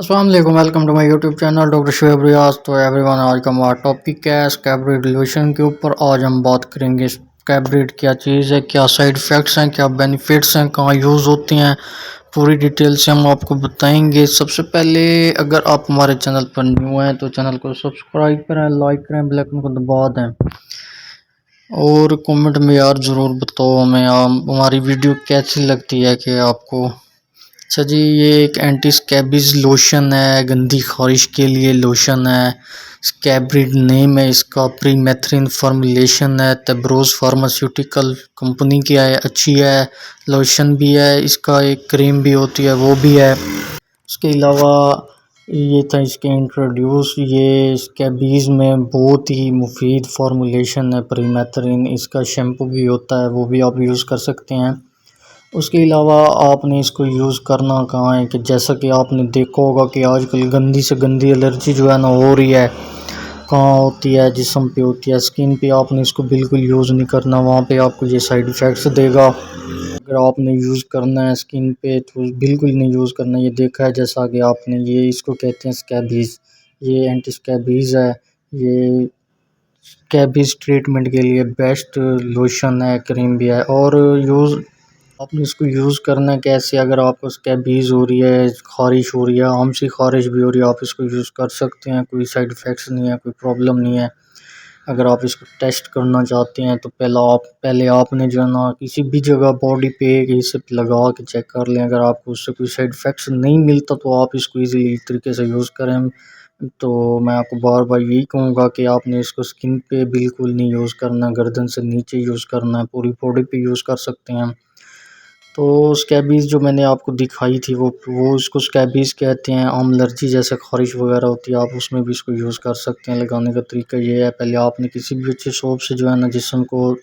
अस्सलाम वालेकुम, welcome to my YouTube channel doctor Shuaib Riaz. तो एवरीवन, आज का हमारा टॉपिक है स्कैब्रिड लोशन के ऊपर। आज हम बात करेंगे स्कैब्रिड क्या चीज़ है, क्या साइड इफ़ेक्ट्स हैं, क्या बेनिफिट्स हैं, कहाँ यूज़ होती हैं, पूरी डिटेल से हम आपको बताएंगे। सबसे पहले अगर आप हमारे चैनल पर न्यू हैं तो चैनल को सब्सक्राइब करें, लाइक करें, बेल आइकन को दबा दें और कमेंट में यार ज़रूर बताओ हमें हमारी वीडियो कैसी लगती है कि आपको। अच्छा जी, ये एक एंटी स्कैबिज लोशन है, गंदी खारिश के लिए लोशन है। स्कैब्रिड नेम है इसका, प्रीमेथ्रिन फॉर्मुलेशन है, तेब्रोज फार्मास्यूटिकल कंपनी की है, अच्छी है। लोशन भी है इसका, एक क्रीम भी होती है वो भी है। उसके अलावा ये था इसके इंट्रोड्यूस, ये स्कैबीज़ में बहुत ही मुफीद फार्मूलेशन है प्रीमेथ्रिन। इसका शैम्पू भी होता है, वो भी आप यूज़ कर सकते हैं। उसके अलावा आपने इसको यूज़ करना कहाँ है कि जैसा कि आपने देखा होगा कि आजकल गंदी से गंदी एलर्जी जो है ना हो रही है, कहाँ होती है, जिस्म पे होती है, स्किन पे। आपने इसको बिल्कुल यूज़ नहीं करना, वहाँ पे आपको ये साइड इफ़ेक्ट्स देगा। अगर आपने यूज़ करना है स्किन पे तो बिल्कुल नहीं यूज़ करना। ये देखा है जैसा कि आपने, ये इसको कहते हैं स्कैबीज़, ये एंटी स्कैबीज़ है। ये स्कैबीज़ ट्रीटमेंट के लिए बेस्ट लोशन है, क्रीम भी है। और यूज़ आपने इसको यूज़ करना है कैसे, अगर आपको स्कैबीज़ हो रही है, ख़ारिश हो रही है, आम सी ख़ारिश भी हो रही है, आप इसको यूज़ कर सकते हैं। कोई साइड इफ़ेक्ट्स नहीं है, कोई प्रॉब्लम नहीं है। अगर आप इसको टेस्ट करना चाहते हैं तो पहले आपने जो है ना किसी भी जगह बॉडी पे ये सब लगा के चेक कर लें। अगर आपको उससे कोई साइड इफ़ेक्ट्स नहीं मिलता तो आप इसको ईज़िली इस तरीके से यूज़ करें। तो मैं आपको बार बार यही कहूँगा कि आपने इसको स्किन पे बिल्कुल नहीं यूज़ करना, गर्दन से नीचे यूज़ करना है, पूरी बॉडी पे यूज़ कर सकते हैं। तो स्कैबीज़ जो मैंने आपको दिखाई थी वो उसको स्कैबीज़ कहते हैं। आम एलर्जी जैसे ख़ारिश वगैरह होती है, आप उसमें भी इसको यूज़ कर सकते हैं। लगाने का तरीका ये है, पहले आपने किसी भी अच्छे सोप से जो है ना जिस्म को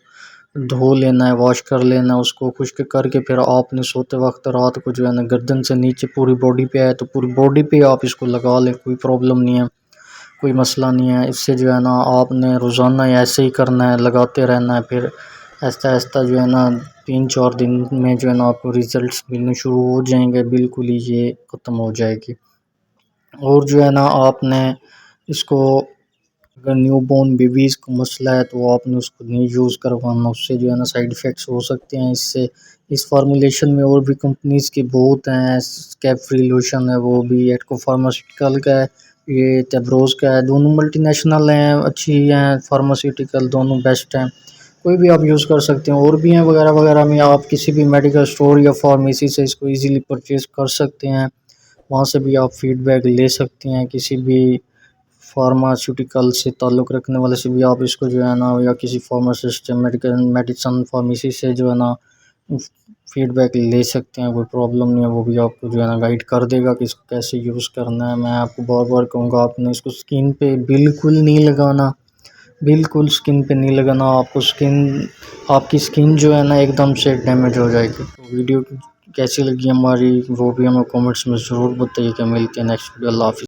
धो लेना है, वॉश कर लेना है, उसको खुश्क करके फिर आपने सोते वक्त रात को जो है ना गर्दन से नीचे पूरी बॉडी पे आए तो पूरी बॉडी पे आप इसको लगा लें, कोई प्रॉब्लम नहीं है, कोई मसला नहीं है। इससे जो है ना आपने रोज़ाना ऐसे ही करना है, लगाते रहना है। फिर आहिस्ता आहिस्ता जो है ना 3-4 दिन में जो है ना आपको रिज़ल्ट्स मिलने शुरू हो जाएंगे, बिल्कुल ही ये ख़त्म हो जाएगी। और जो है ना आपने इसको, अगर न्यूबॉर्न बेबीज़ का मसला है तो आपने उसको नहीं यूज़ करवाना, उससे जो है ना साइड इफ़ेक्ट्स हो सकते हैं। इससे इस फार्मूलेशन में और भी कंपनीज़ के बहुत हैं। स्कैब फ्री लोशन है, वो भी एटको फार्मास्यूटिकल का है, ये तेब्रोज़ का है। दोनों मल्टीनेशनल हैं, अच्छी हैं, फार्मास्यूटिकल दोनों बेस्ट हैं, कोई भी आप यूज़ कर सकते हैं। और भी हैं वगैरह वगैरह में, आप किसी भी मेडिकल स्टोर या फार्मेसी से इसको ईज़िली परचेज़ कर सकते हैं। वहाँ से भी आप फीडबैक ले सकते हैं, किसी भी फार्मास्यूटिकल से ताल्लुक़ रखने वाले से भी आप इसको जो है ना, या किसी फार्मासिस्ट मेडिसन फार्मेसी से जो है ना फीडबैक ले सकते हैं, कोई प्रॉब्लम नहीं है। वो भी आपको जो है ना गाइड कर देगा कि इसको कैसे यूज़ करना है। मैं आपको बार बार कहूँगा, आपने इसको स्किन पे बिल्कुल नहीं लगाना, बिल्कुल स्किन पे नहीं लगाना। आपकी स्किन जो है ना एकदम से डैमेज हो जाएगी। तो वीडियो कैसी लगी हमारी वो भी हमें कमेंट्स में ज़रूर बताइए। मिलते हैं नेक्स्ट वीडियो। अल्लाह हाफ़िज़।